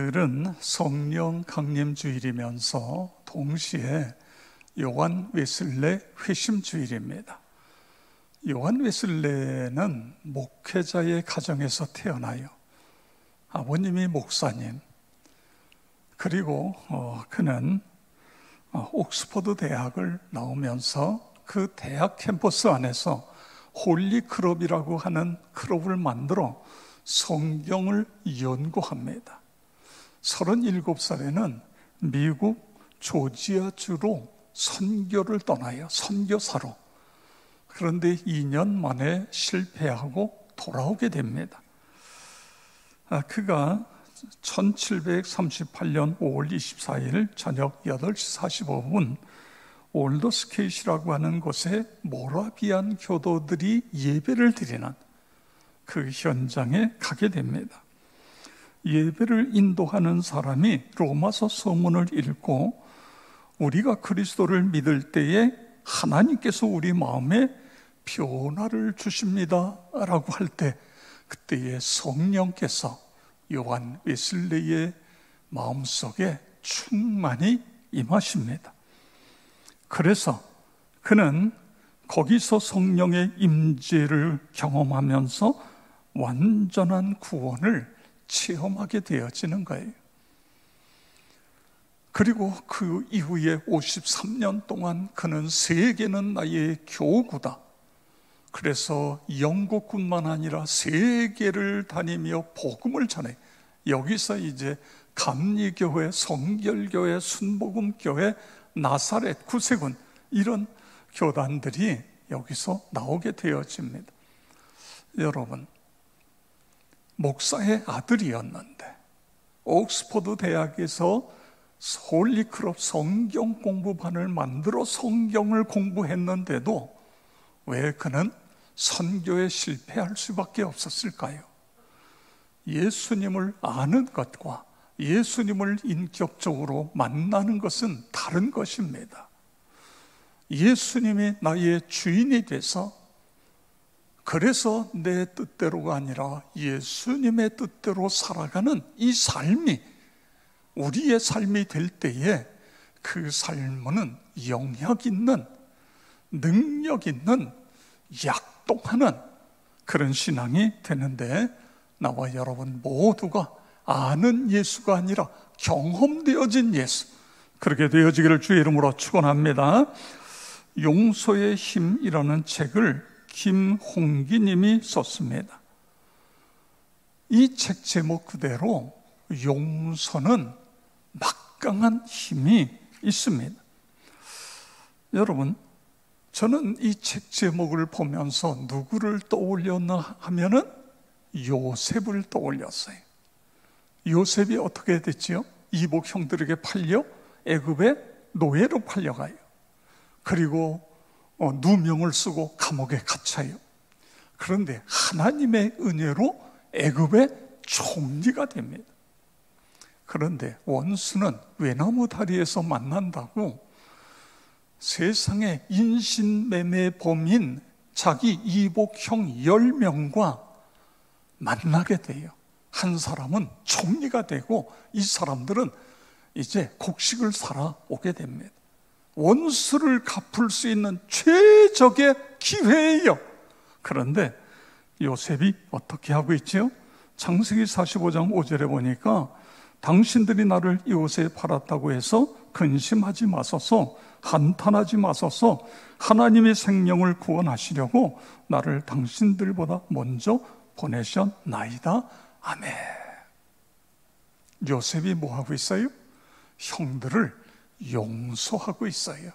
오늘은 성령 강림 주일이면서 동시에 요한 웨슬레 회심 주일입니다. 요한 웨슬레는 목회자의 가정에서 태어나요. 아버님이 목사님, 그리고 그는 옥스퍼드 대학을 나오면서 그 대학 캠퍼스 안에서 홀리 클럽이라고 하는 클럽을 만들어 성경을 연구합니다. 37살에는 미국 조지아주로 선교를 떠나요. 선교사로. 그런데 2년 만에 실패하고 돌아오게 됩니다. 그가 1738년 5월 24일 저녁 8시 45분 올더스케이시라고 하는 곳에 모라비안 교도들이 예배를 드리는 그 현장에 가게 됩니다. 예배를 인도하는 사람이 로마서 서문을 읽고 우리가 그리스도를 믿을 때에 하나님께서 우리 마음에 변화를 주십니다 라고 할 때 그때에 성령께서 요한 웨슬레의 마음속에 충만히 임하십니다. 그래서 그는 거기서 성령의 임재를 경험하면서 완전한 구원을 체험하게 되어지는 거예요. 그리고 그 이후에 53년 동안 그는 세계는 나의 교구다. 그래서 영국뿐만 아니라 세계를 다니며 복음을 전해. 여기서 이제 감리교회, 성결교회, 순복음교회, 나사렛, 구세군 이런 교단들이 여기서 나오게 되어집니다. 여러분, 목사의 아들이었는데 옥스퍼드 대학에서 홀리클럽 성경 공부반을 만들어 성경을 공부했는데도 왜 그는 선교에 실패할 수밖에 없었을까요? 예수님을 아는 것과 예수님을 인격적으로 만나는 것은 다른 것입니다. 예수님이 나의 주인이 돼서 그래서 내 뜻대로가 아니라 예수님의 뜻대로 살아가는 이 삶이 우리의 삶이 될 때에 그 삶은 영향 있는, 능력 있는, 약동하는 그런 신앙이 되는데 나와 여러분 모두가 아는 예수가 아니라 경험되어진 예수, 그렇게 되어지기를 주의 이름으로 축원합니다. 용서의 힘이라는 책을 김홍기 님이 썼습니다. 이 책 제목 그대로 용서는 막강한 힘이 있습니다. 여러분, 저는 이 책 제목을 보면서 누구를 떠올렸나 하면은 요셉을 떠올렸어요. 요셉이 어떻게 됐지요? 이복 형들에게 팔려 애굽의 노예로 팔려가요. 그리고 누명을 쓰고 감옥에 갇혀요. 그런데 하나님의 은혜로 애굽의 총리가 됩니다. 그런데 원수는 외나무 다리에서 만난다고 세상의 인신매매범인 자기 이복형 10명과 만나게 돼요. 한 사람은 총리가 되고 이 사람들은 이제 곡식을 사러 오게 됩니다. 원수를 갚을 수 있는 최적의 기회예요. 그런데 요셉이 어떻게 하고 있지요? 창세기 45장 5절에 보니까 당신들이 나를 이곳에 팔았다고 해서 근심하지 마소서, 한탄하지 마소서, 하나님의 생명을 구원하시려고 나를 당신들보다 먼저 보내셨나이다. 아멘. 요셉이 뭐 하고 있어요? 형들을 용서하고 있어요.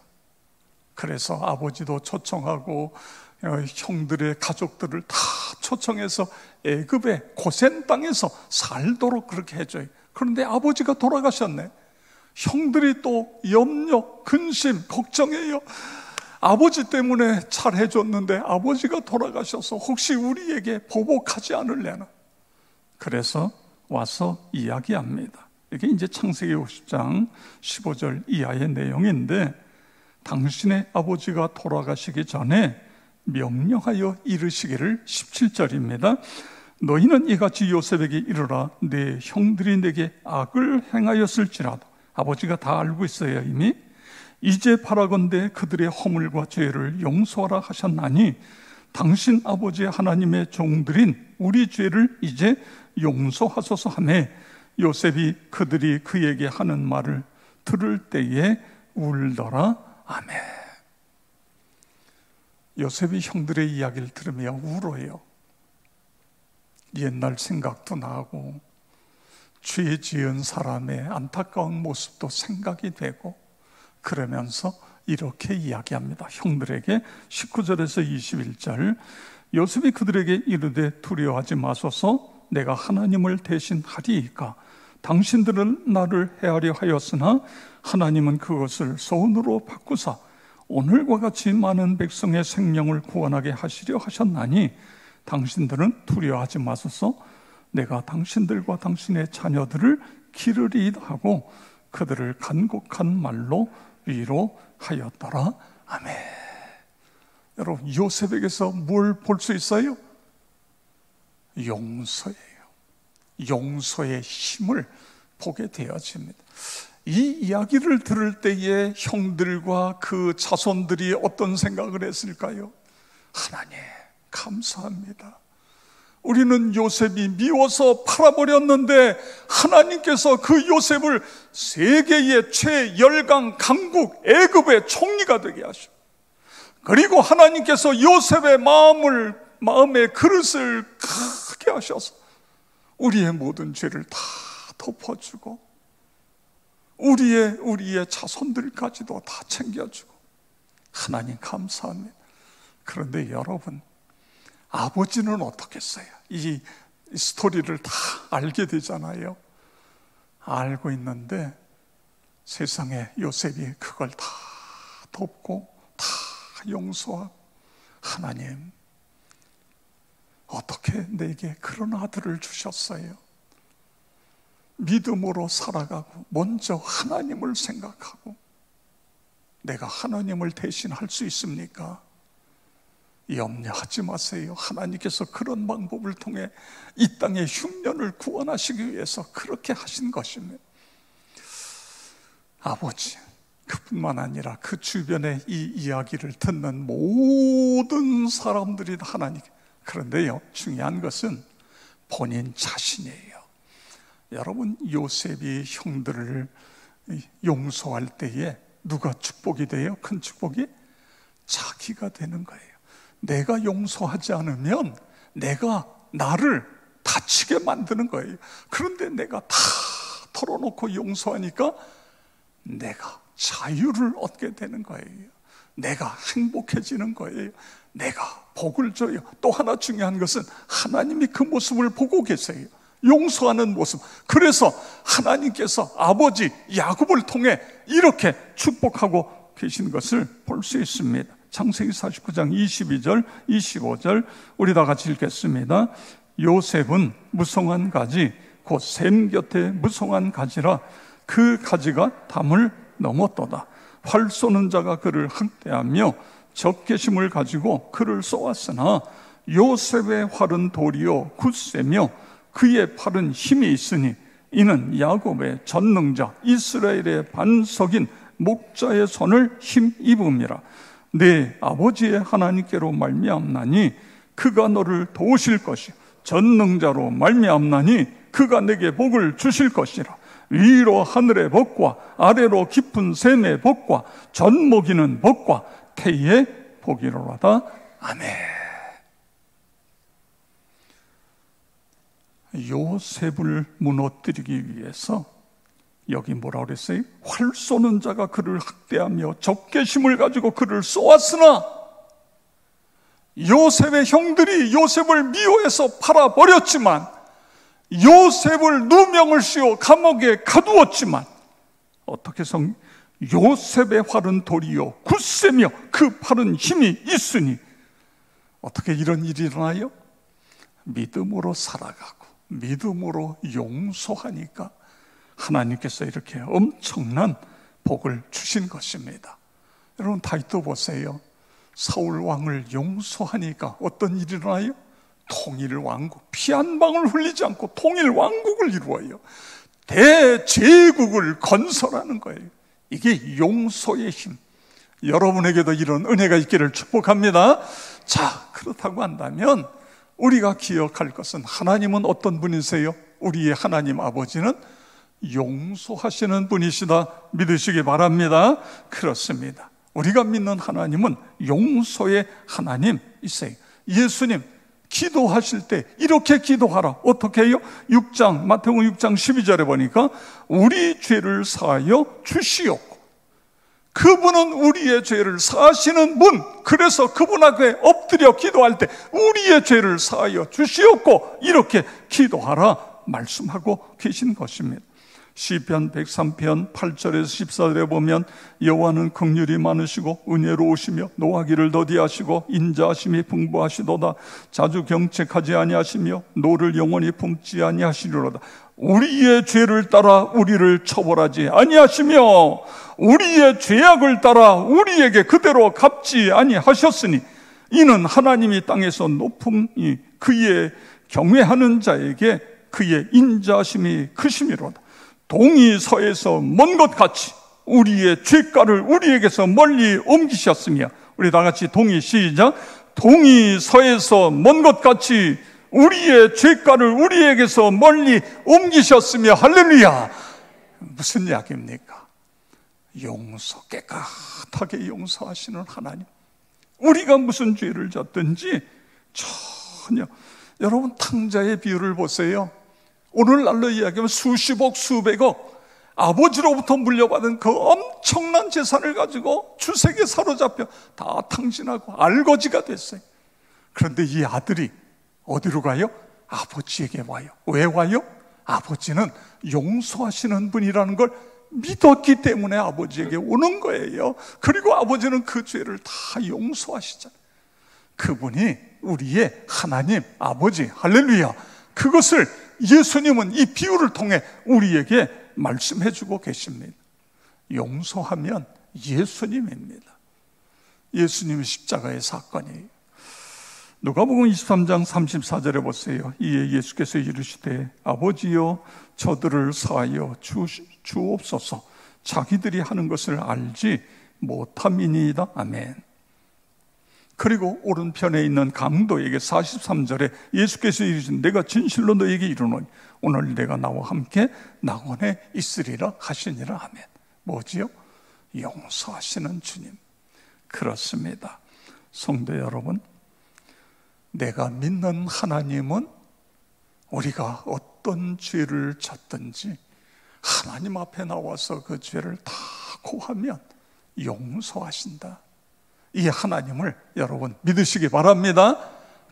그래서 아버지도 초청하고 형들의 가족들을 다 초청해서 애굽의 고센 땅에서 살도록 그렇게 해줘요. 그런데 아버지가 돌아가셨네. 형들이 또 염려, 근심, 걱정해요. 아버지 때문에 잘 해줬는데 아버지가 돌아가셔서 혹시 우리에게 보복하지 않을래나. 그래서 와서 이야기합니다. 이게 이제 창세기 50장 15절 이하의 내용인데, 당신의 아버지가 돌아가시기 전에 명령하여 이르시기를, 17절입니다. 너희는 이같이 요셉에게 이르라. 내 형들이 내게 악을 행하였을지라도, 아버지가 다 알고 있어요 이미. 이제 바라건대 그들의 허물과 죄를 용서하라 하셨나니 당신 아버지 하나님의 종들인 우리 죄를 이제 용서하소서 하매, 요셉이 그들이 그에게 하는 말을 들을 때에 울더라. 아멘. 요셉이 형들의 이야기를 들으며 울어요. 옛날 생각도 나고 죄 지은 사람의 안타까운 모습도 생각이 되고, 그러면서 이렇게 이야기합니다. 형들에게 19절에서 21절, 요셉이 그들에게 이르되 두려워하지 마소서, 내가 하나님을 대신하리이까. 당신들은 나를 해하려 하였으나 하나님은 그것을 소원으로 바꾸사 오늘과 같이 많은 백성의 생명을 구원하게 하시려 하셨나니 당신들은 두려워하지 마소서, 내가 당신들과 당신의 자녀들을 기르리이다 하고 그들을 간곡한 말로 위로하였더라. 아멘. 여러분, 요셉에게서 뭘 볼 수 있어요? 용서예요. 용서의 힘을 보게 되어집니다. 이 이야기를 들을 때에 형들과 그 자손들이 어떤 생각을 했을까요? 하나님 감사합니다. 우리는 요셉이 미워서 팔아버렸는데 하나님께서 그 요셉을 세계의 최열강 강국 애굽의 총리가 되게 하시고, 그리고 하나님께서 요셉의 마음의 그릇을 크게 하셔서 우리의 모든 죄를 다 덮어주고 우리의 자손들까지도 다 챙겨주고, 하나님 감사합니다. 그런데 여러분, 아버지는 어떻겠어요? 이 스토리를 다 알게 되잖아요. 알고 있는데 세상에 요셉이 그걸 다 덮고 다 용서하고, 하나님 어떻게 내게 그런 아들을 주셨어요? 믿음으로 살아가고 먼저 하나님을 생각하고, 내가 하나님을 대신할 수 있습니까? 염려하지 마세요. 하나님께서 그런 방법을 통해 이 땅의 흉년을 구원하시기 위해서 그렇게 하신 것입니다. 아버지, 그뿐만 아니라 그 주변에 이 이야기를 듣는 모든 사람들이 하나님. 그런데요, 중요한 것은 본인 자신이에요. 여러분, 요셉이 형들을 용서할 때에 누가 축복이 돼요? 큰 축복이 자기가 되는 거예요. 내가 용서하지 않으면 내가 나를 다치게 만드는 거예요. 그런데 내가 다 털어놓고 용서하니까 내가 자유를 얻게 되는 거예요. 내가 행복해지는 거예요. 내가 복을 줘요. 또 하나 중요한 것은 하나님이 그 모습을 보고 계세요. 용서하는 모습. 그래서 하나님께서 아버지 야곱을 통해 이렇게 축복하고 계신 것을 볼 수 있습니다. 창세기 49장 22절 25절 우리 다 같이 읽겠습니다. 요셉은 무성한 가지 곧 샘 곁에 무성한 가지라 그 가지가 담을 넘었도다. 활 쏘는 자가 그를 학대하며 적개심을 가지고 그를 쏘았으나 요셉의 활은 도리어 굳세며 그의 팔은 힘이 있으니 이는 야곱의 전능자 이스라엘의 반석인 목자의 손을 힘입음이라. 내 아버지의 하나님께로 말미암나니 그가 너를 도우실 것이요 전능자로 말미암나니 그가 내게 복을 주실 것이라. 위로 하늘의 복과 아래로 깊은 샘의 복과 젖먹이는 복과 태의 복이로라다. 아멘. 요셉을 무너뜨리기 위해서 여기 뭐라 그랬어요? 활 쏘는 자가 그를 학대하며 적개심을 가지고 그를 쏘았으나 요셉의 형들이 요셉을 미워해서 팔아버렸지만, 요셉을 누명을 씌워 감옥에 가두었지만, 어떻게 요셉의 활은 도리요 굳세며 그 팔은 힘이 있으니, 어떻게 이런 일이 일어나요? 믿음으로 살아가고 믿음으로 용서하니까 하나님께서 이렇게 엄청난 복을 주신 것입니다. 여러분, 다윗도 보세요. 사울 왕을 용서하니까 어떤 일이 일어나요? 통일 왕국, 피 한 방울 흘리지 않고 통일 왕국을 이루어요. 대제국을 건설하는 거예요. 이게 용서의 힘. 여러분에게도 이런 은혜가 있기를 축복합니다. 자, 그렇다고 한다면 우리가 기억할 것은, 하나님은 어떤 분이세요? 우리의 하나님 아버지는 용서하시는 분이시다 믿으시기 바랍니다. 그렇습니다. 우리가 믿는 하나님은 용서의 하나님이세요. 예수님 기도하실 때 이렇게 기도하라. 어떻게 해요? 마태복음 6장 12절에 보니까 우리 죄를 사하여 주시옵고, 그분은 우리의 죄를 사하시는 분, 그래서 그분 앞에 엎드려 기도할 때 우리의 죄를 사하여 주시옵고 이렇게 기도하라 말씀하고 계신 것입니다. 시편 103편 8절에서 14절에 보면 여호와는 긍휼이 많으시고 은혜로우시며 노하기를 더디하시고 인자하심이 풍부하시도다. 자주 경책하지 아니하시며 노를 영원히 품지 아니하시리로다. 우리의 죄를 따라 우리를 처벌하지 아니하시며 우리의 죄악을 따라 우리에게 그대로 갚지 아니하셨으니 이는 하나님이 땅에서 높음이 그의 경외하는 자에게 그의 인자하심이 크심이로다. 동이 서에서 먼 것 같이 우리의 죄가를 우리에게서 멀리 옮기셨으며, 우리 다 같이 동이 시작. 동이 서에서 먼 것 같이 우리의 죄가를 우리에게서 멀리 옮기셨으며. 할렐루야. 무슨 이야기입니까? 용서, 깨끗하게 용서하시는 하나님. 우리가 무슨 죄를 졌든지 전혀. 여러분, 탕자의 비유를 보세요. 오늘날로 이야기하면 수십억, 수백억 아버지로부터 물려받은 그 엄청난 재산을 가지고 주색에 사로잡혀 다 탕진하고 알거지가 됐어요. 그런데 이 아들이 어디로 가요? 아버지에게 와요. 왜 와요? 아버지는 용서하시는 분이라는 걸 믿었기 때문에 아버지에게 오는 거예요. 그리고 아버지는 그 죄를 다 용서하시잖아요. 그분이 우리의 하나님 아버지. 할렐루야. 그것을 예수님은 이 비유를 통해 우리에게 말씀해주고 계십니다. 용서하면 예수님입니다. 예수님의 십자가의 사건이에요. 누가복음 23장 34절에 보세요. 이에 예수께서 이르시되 아버지여 저들을 사하여 주옵소서. 자기들이 하는 것을 알지 못함이니이다. 아멘. 그리고 오른편에 있는 강도에게 43절에 예수께서 이르신 내가 진실로 너에게 이르노니 오늘 내가 나와 함께 낙원에 있으리라 하시니라. 아멘. 뭐지요? 용서하시는 주님. 그렇습니다. 성도 여러분, 내가 믿는 하나님은 우리가 어떤 죄를 졌든지 하나님 앞에 나와서 그 죄를 다 고하면 용서하신다. 이 하나님을 여러분 믿으시기 바랍니다.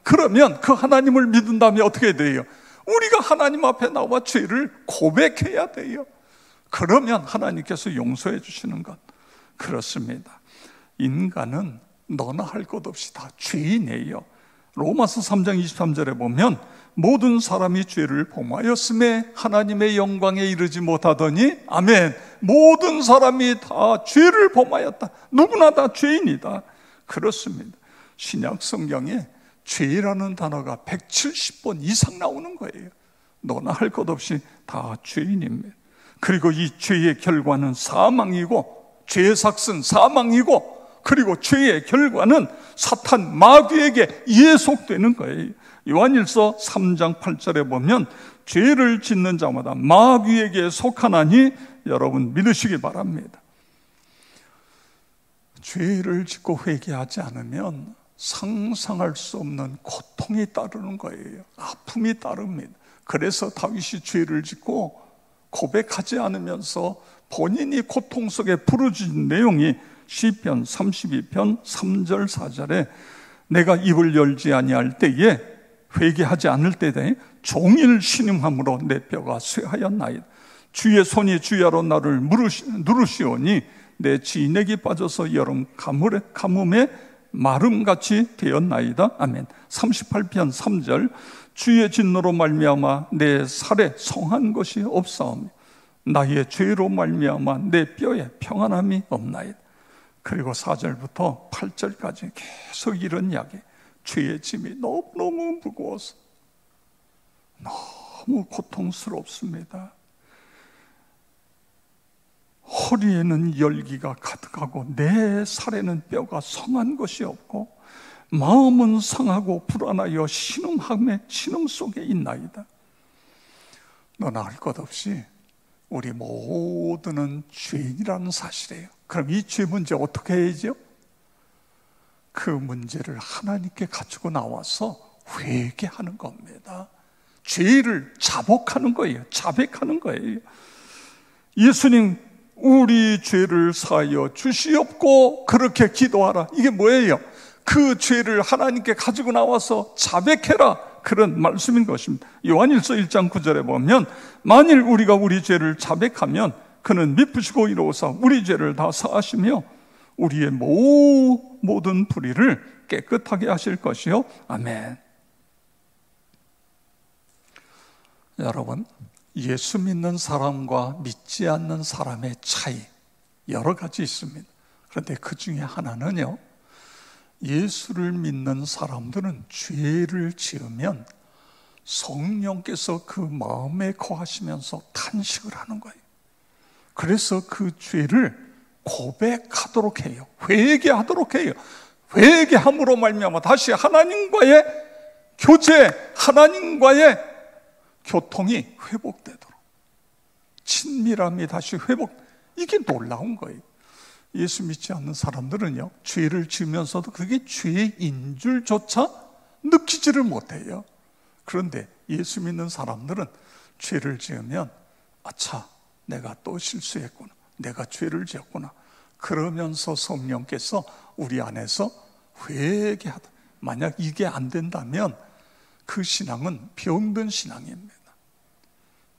그러면 그 하나님을 믿은 다음에 어떻게 돼요? 우리가 하나님 앞에 나와 죄를 고백해야 돼요. 그러면 하나님께서 용서해 주시는 것. 그렇습니다. 인간은 너나 할 것 없이 다 죄인이에요. 로마서 3장 23절에 보면 모든 사람이 죄를 범하였음에 하나님의 영광에 이르지 못하더니 아멘. 모든 사람이 다 죄를 범하였다. 누구나 다 죄인이다. 그렇습니다. 신약 성경에 죄라는 단어가 170번 이상 나오는 거예요. 너나 할 것 없이 다 죄인입니다. 그리고 이 죄의 결과는 사망이고, 죄의 삭은 사망이고, 그리고 죄의 결과는 사탄 마귀에게 예속되는 거예요. 요한일서 3장 8절에 보면 죄를 짓는 자마다 마귀에게 속하나니 여러분 믿으시기 바랍니다. 죄를 짓고 회개하지 않으면 상상할 수 없는 고통이 따르는 거예요. 아픔이 따릅니다. 그래서 다윗이 죄를 짓고 고백하지 않으면서 본인이 고통 속에 부르짖은 내용이 시편 32편 3절 4절에 내가 입을 열지 아니할 때에 회개하지 않을 때에 종일 신음함으로 내 뼈가 쇠하였나이다. 주의 손이 주야로 나를 누르시오니 내 진액이 빠져서 여름 가뭄에 마름같이 되었나이다. 아멘. 38편 3절 주의 진노로 말미암아 내 살에 성한 것이 없사오며 나의 죄로 말미암아 내 뼈에 평안함이 없나이다. 그리고 4절부터 8절까지 계속 이런 이야기. 죄의 짐이 너무너무 무거워서 너무 고통스럽습니다. 허리에는 열기가 가득하고 내 살에는 뼈가 성한 것이 없고 마음은 상하고 불안하여 신음 속에 있나이다. 너나 할 것 없이 우리 모두는 죄인이라는 사실이에요. 그럼 이 죄 문제 어떻게 해야죠? 그 문제를 하나님께 가지고 나와서 회개하는 겁니다. 죄를 자복하는 거예요. 자백하는 거예요. 예수님, 우리 죄를 사하여 주시옵고 그렇게 기도하라. 이게 뭐예요? 그 죄를 하나님께 가지고 나와서 자백해라, 그런 말씀인 것입니다. 요한일서 1장 9절에 보면 만일 우리가 우리 죄를 자백하면 그는 미쁘시고 이로우사 우리 죄를 다 사하시며 우리의 모든 불의를 깨끗하게 하실 것이요. 아멘. 여러분, 예수 믿는 사람과 믿지 않는 사람의 차이 여러 가지 있습니다. 그런데 그 중에 하나는요, 예수를 믿는 사람들은 죄를 지으면 성령께서 그 마음에 거하시면서 탄식을 하는 거예요. 그래서 그 죄를 고백하도록 해요. 회개하도록 해요. 회개함으로 말미암아 다시 하나님과의 교제, 하나님과의 교통이 회복되도록, 친밀함이 다시 이게 놀라운 거예요. 예수 믿지 않는 사람들은요, 죄를 지으면서도 그게 죄인 줄조차 느끼지를 못해요. 그런데 예수 믿는 사람들은 죄를 지으면 아차, 내가 또 실수했구나, 내가 죄를 지었구나, 그러면서 성령께서 우리 안에서 회개하다. 만약 이게 안 된다면 그 신앙은 병든 신앙입니다.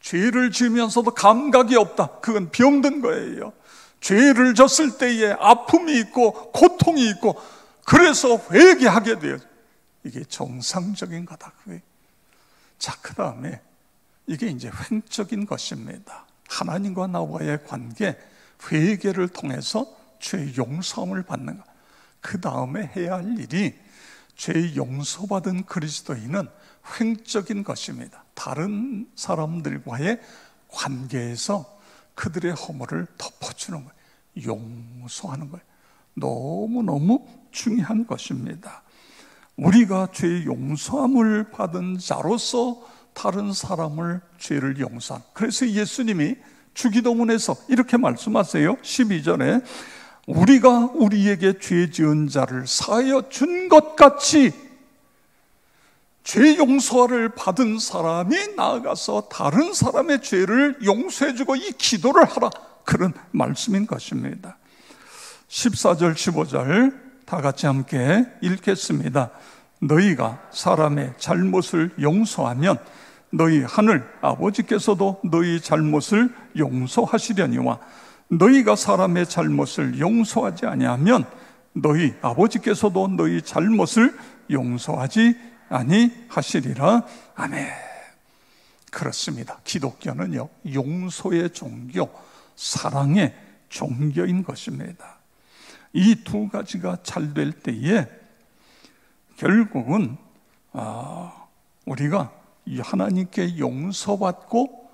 죄를 지으면서도 감각이 없다, 그건 병든 거예요. 죄를 졌을 때에 아픔이 있고 고통이 있고 그래서 회개하게 돼요. 이게 정상적인 거다. 자, 그 다음에 이게 이제 횡적인 것입니다. 하나님과 나와의 관계, 회개를 통해서 죄 용서함을 받는 것. 그 다음에 해야 할 일이, 죄 용서받은 그리스도인은 횡적인 것입니다. 다른 사람들과의 관계에서 그들의 허물을 덮어주는 거예요. 용서하는 거예요. 너무너무 중요한 것입니다. 우리가 죄 용서함을 받은 자로서 다른 사람을 죄를 용서한. 그래서 예수님이 주기도문에서 이렇게 말씀하세요. 12절에 우리가 우리에게 죄 지은 자를 사하여 준 것 같이 죄 용서를 받은 사람이 나아가서 다른 사람의 죄를 용서해주고 이 기도를 하라, 그런 말씀인 것입니다. 14절 15절 다 같이 함께 읽겠습니다. 너희가 사람의 잘못을 용서하면 너희 하늘 아버지께서도 너희 잘못을 용서하시려니와 너희가 사람의 잘못을 용서하지 아니하면 너희 아버지께서도 너희 잘못을 용서하지 아니하시리라. 아멘. 그렇습니다. 기독교는요, 용서의 종교, 사랑의 종교인 것입니다. 이 두 가지가 잘 될 때에 결국은 우리가 하나님께 용서받고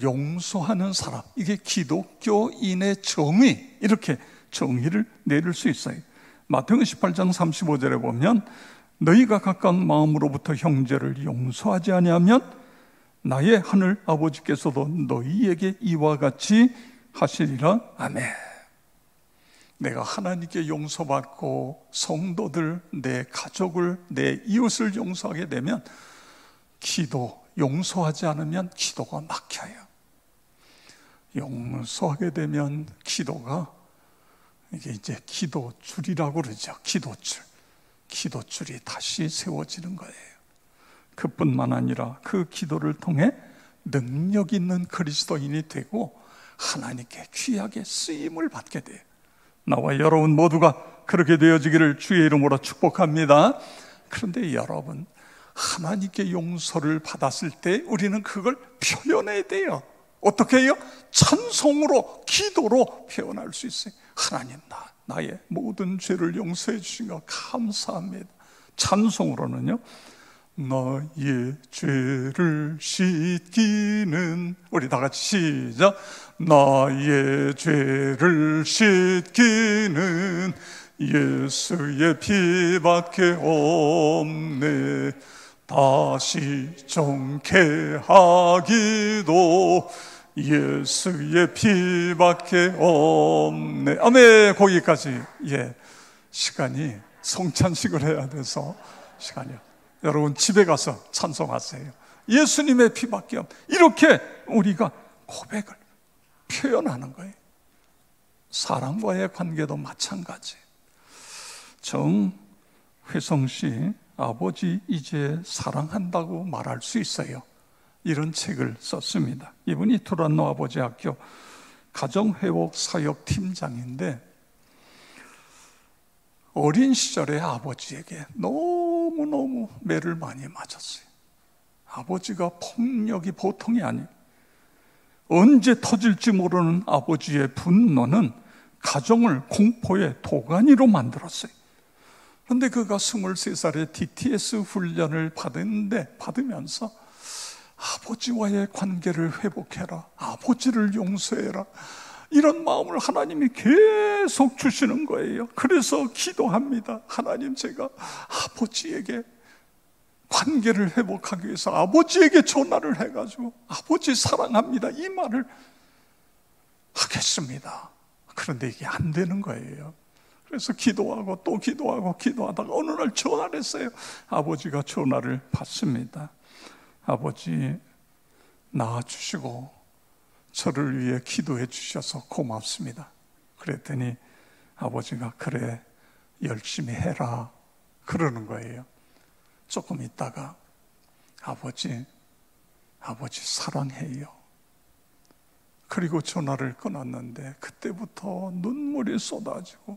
용서하는 사람, 이게 기독교인의 정의, 이렇게 정의를 내릴 수 있어요. 마태복음 18장 35절에 보면 너희가 가까운 마음으로부터 형제를 용서하지 아니하면 나의 하늘 아버지께서도 너희에게 이와 같이 하시리라. 아멘. 내가 하나님께 용서받고 성도들, 내 가족을, 내 이웃을 용서하게 되면 용서하지 않으면 기도가 막혀요. 용서하게 되면 기도가, 이게 이제 기도줄이라고 그러죠. 기도줄이 다시 세워지는 거예요. 그뿐만 아니라 그 기도를 통해 능력 있는 그리스도인이 되고 하나님께 귀하게 쓰임을 받게 돼요. 나와 여러분 모두가 그렇게 되어지기를 주의 이름으로 축복합니다. 그런데 여러분, 하나님께 용서를 받았을 때 우리는 그걸 표현해야 돼요. 어떻게 해요? 찬송으로, 기도로 표현할 수 있어요. 하나님, 나의 모든 죄를 용서해 주신 것 감사합니다. 찬송으로는요, 나의 죄를 씻기는, 우리 다 같이 시작. 나의 죄를 씻기는 예수의 피밖에 없네. 다시 정케 하기도 예수의 피밖에 없네. 아멘. 거기까지. 시간이 성찬식을 해야 돼서 시간이요. 여러분 집에 가서 찬송하세요. 예수님의 피밖에 없네. 이렇게 우리가 고백을 표현하는 거예요. 사람과의 관계도 마찬가지. 정회성 씨, 아버지 이제 사랑한다고 말할 수 있어요. 이런 책을 썼습니다. 이분이 두란노 아버지 학교 가정회복 사역 팀장인데, 어린 시절에 아버지에게 너무너무 매를 많이 맞았어요. 아버지가 폭력이 보통이 아니에요. 언제 터질지 모르는 아버지의 분노는 가정을 공포의 도가니로 만들었어요. 그런데 그가 23살에 DTS 훈련을 받으면서 아버지와의 관계를 회복해라, 아버지를 용서해라, 이런 마음을 하나님이 계속 주시는 거예요. 그래서 기도합니다. 하나님, 제가 아버지에게 관계를 회복하기 위해서 아버지에게 전화를 해가지고 아버지 사랑합니다, 이 말을 하겠습니다. 그런데 이게 안 되는 거예요. 그래서 기도하고 또 기도하고 기도하다가 어느 날 전화를 했어요. 아버지가 전화를 받습니다. 아버지, 낳아주시고 저를 위해 기도해 주셔서 고맙습니다. 그랬더니 아버지가 그래, 열심히 해라 그러는 거예요. 조금 있다가 아버지 사랑해요. 그리고 전화를 끊었는데 그때부터 눈물이 쏟아지고,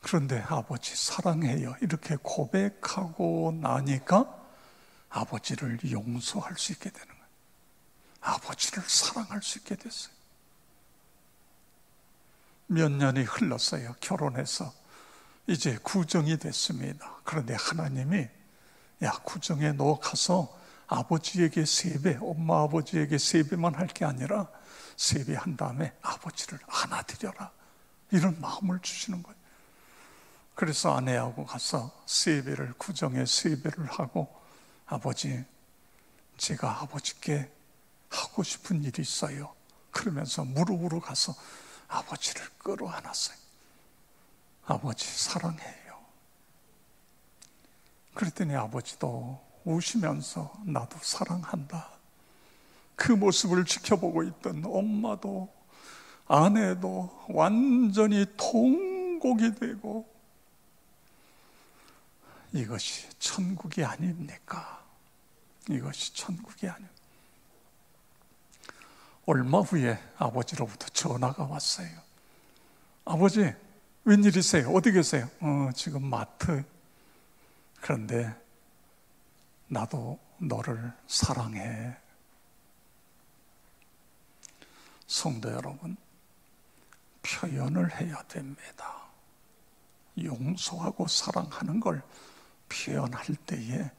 그런데 아버지 사랑해요 이렇게 고백하고 나니까 아버지를 용서할 수 있게 되는 거예요. 아버지를 사랑할 수 있게 됐어요. 몇 년이 흘렀어요. 결혼해서 이제 구정이 됐습니다. 그런데 하나님이, 야, 구정에 너 가서 아버지에게 3배, 엄마 아버지에게 3배만 할 게 아니라 3배 한 다음에 아버지를 안아드려라, 이런 마음을 주시는 거예요. 그래서 아내하고 가서 3배를, 구정에 3배를 하고, 아버지, 제가 아버지께 하고 싶은 일이 있어요. 그러면서 무릎으로 가서 아버지를 끌어안았어요. 아버지 사랑해요. 그랬더니 아버지도 우시면서 나도 사랑한다. 그 모습을 지켜보고 있던 엄마도 아내도 완전히 통곡이 되고, 이것이 천국이 아닙니까? 이것이 천국이 아닙니까? 얼마 후에 아버지로부터 전화가 왔어요. 아버지, 웬일이세요? 어디 계세요? 지금 마트. 그런데 나도 너를 사랑해. 성도 여러분, 표현을 해야 됩니다. 용서하고 사랑하는 걸 표현할 때에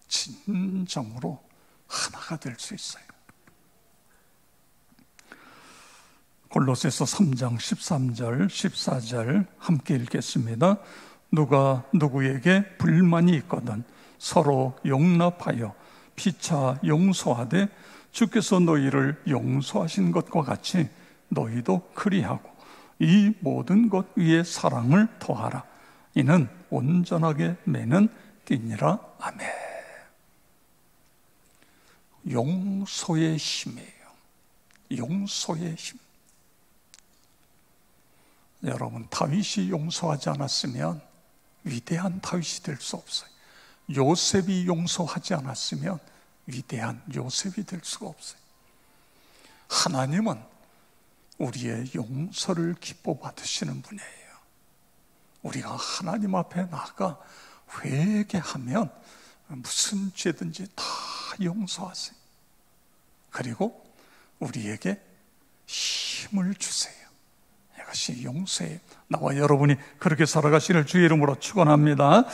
진정으로 하나가 될 수 있어요. 골로새서 3장 13절 14절 함께 읽겠습니다. 누가 누구에게 불만이 있거든 서로 용납하여 피차 용서하되 주께서 너희를 용서하신 것과 같이 너희도 그리하고 이 모든 것 위에 사랑을 더하라. 이는 온전하게 매는 띠니라. 아멘. 용서의 힘이에요. 용서의 힘. 여러분, 다윗이 용서하지 않았으면 위대한 다윗이 될 수 없어요. 요셉이 용서하지 않았으면 위대한 요셉이 될 수가 없어요. 하나님은 우리의 용서를 기뻐 받으시는 분이에요. 우리가 하나님 앞에 나가 회개하면 무슨 죄든지 다 용서하세요. 그리고 우리에게 힘을 주세요. 다시 용서해. 나와 여러분이 그렇게 살아가시를 주의 이름으로 축원합니다.